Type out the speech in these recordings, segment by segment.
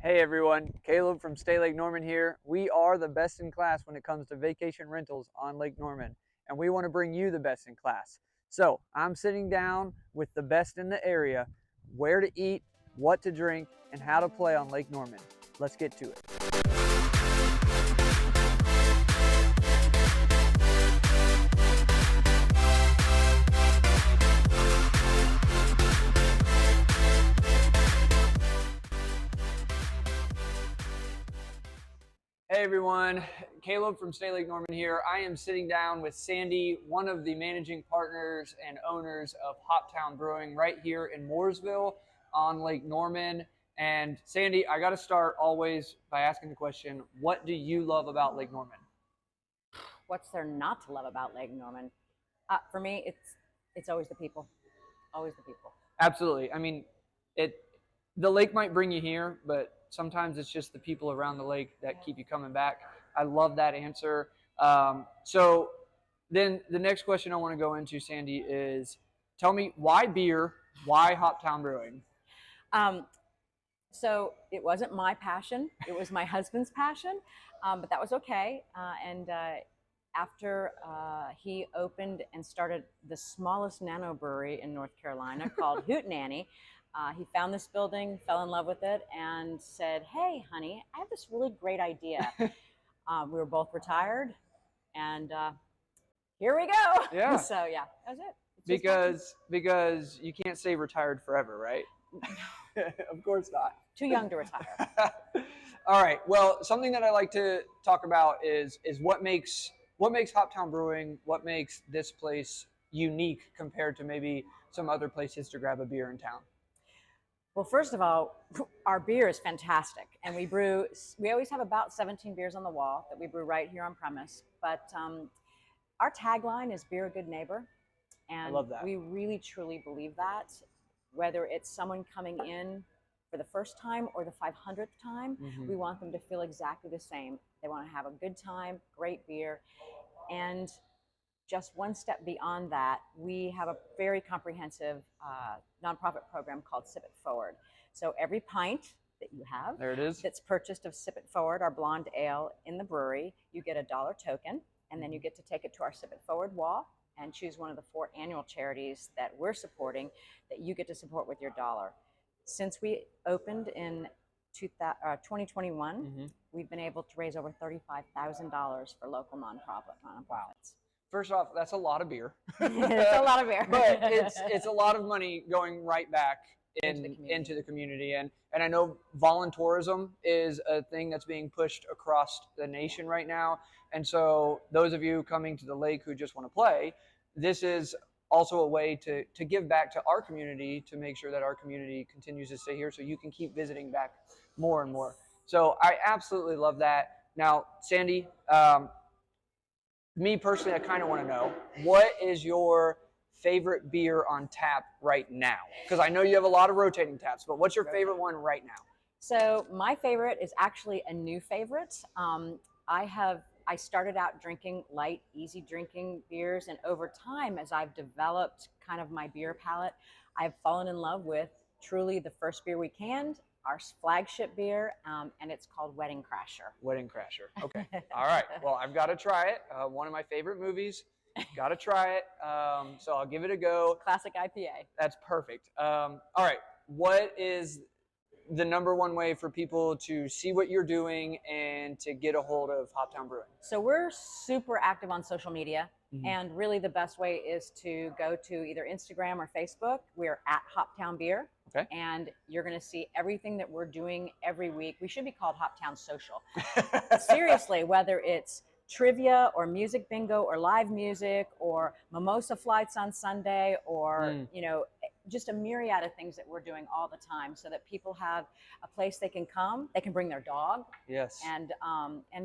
Hey everyone, Caleb from StayLakeNorman here. We are the best in class when it comes to vacation rentals on Lake Norman, and we want to bring you the best in class. So I'm sitting down with the best in the area, where to eat, what to drink, and how to play on Lake Norman. Let's get to it. Hey everyone, Caleb from StayLakeNorman here. I am sitting down with Sandy, one of the managing partners and owners of Hoptown Brewing right here in Mooresville on Lake Norman. And Sandy, I got to start always by asking the question, what do you love about Lake Norman? What's there not to love about Lake Norman? For me, it's always the people. Always the people. Absolutely. I mean, the lake might bring you here, but sometimes it's just the people around the lake that keep you coming back. I love that answer. So then the next question I want to go into, Sandy, is tell me why beer, why Hoptown Brewing? So it wasn't my passion. It was my husband's passion, but that was okay. After he opened and started the smallest nano brewery in North Carolina called Hootenanny, he found this building, fell in love with it, and said, "Hey, honey, I have this really great idea." We were both retired, and here we go. Yeah. So yeah, that was it. Because you can't stay retired forever, right? Of course not. Too young to retire. All right. Well, something that I like to talk about is what makes Hoptown Brewing, what makes this place unique compared to maybe some other places to grab a beer in town. Well, first of all, our beer is fantastic, and we always have about 17 beers on the wall that we brew right here on premise. But our tagline is "Beer a Good Neighbor," and I love that. We really truly believe that. Whether it's someone coming in for the first time or the 500th time, we want them to feel exactly the same. They want to have a good time, great beer, and just one step beyond that, we have a very comprehensive nonprofit program called Sip It Forward. So every pint that you have There it is. That's purchased of Sip It Forward, our blonde ale in the brewery, you get a $1 token, and then you get to take it to our Sip It Forward wall and choose one of the 4 annual charities that we're supporting that you get to support with your dollar. Since we opened in 2021, we've been able to raise over $35,000 for local nonprofits. Wow. First off, that's a lot of beer. It's a lot of beer. But it's a lot of money going right back into the community. And I know voluntourism is a thing that's being pushed across the nation right now. And so those of you coming to the lake who just want to play, this is also a way to give back to our community, to make sure that our community continues to stay here so you can keep visiting back more and more. So I absolutely love that. Now, Sandy, me personally, I kind of want to know, what is your favorite beer on tap right now? Because I know you have a lot of rotating taps, but what's your favorite one right now? So my favorite is actually a new favorite. I started out drinking light, easy drinking beers, and over time, as I've developed kind of my beer palate, I've fallen in love with truly the first beer we canned, our flagship beer, and it's called Wedding Crasher. Wedding Crasher. Okay. All right. Well, I've got to try it. One of my favorite movies. Got to try it. So I'll give it a go. Classic IPA. That's perfect. All right. What is the number one way for people to see what you're doing and to get a hold of Hoptown Brewing? So we're super active on social media. And really the best way is to go to either Instagram or Facebook. We're at Hoptown Beer. Okay. And you're going to see everything that we're doing every week. We should be called Hoptown Social. Seriously, whether it's trivia or music bingo or live music or mimosa flights on Sunday or, just a myriad of things that we're doing all the time so that people have a place they can come. They can bring their dog. Yes. And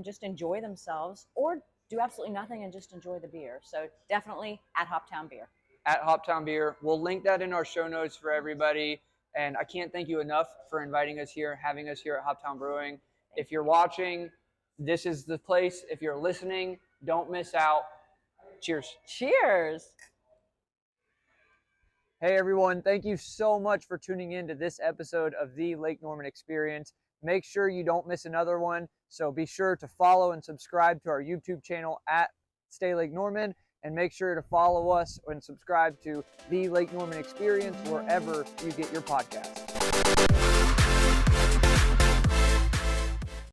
just enjoy themselves, or do absolutely nothing and just enjoy the beer. So definitely at Hoptown Beer. At Hoptown Beer. We'll link that in our show notes for everybody. And I can't thank you enough for inviting us here, having us here at Hoptown Brewing. If you're watching, this is the place. If you're listening, don't miss out. Cheers. Cheers. Hey everyone, thank you so much for tuning in to this episode of the Lake Norman Experience. make sure you don't miss another one. So be sure to follow and subscribe to our YouTube channel at StayLakeNorman, and make sure to follow us and subscribe to the Lake Norman Experience wherever you get your podcasts.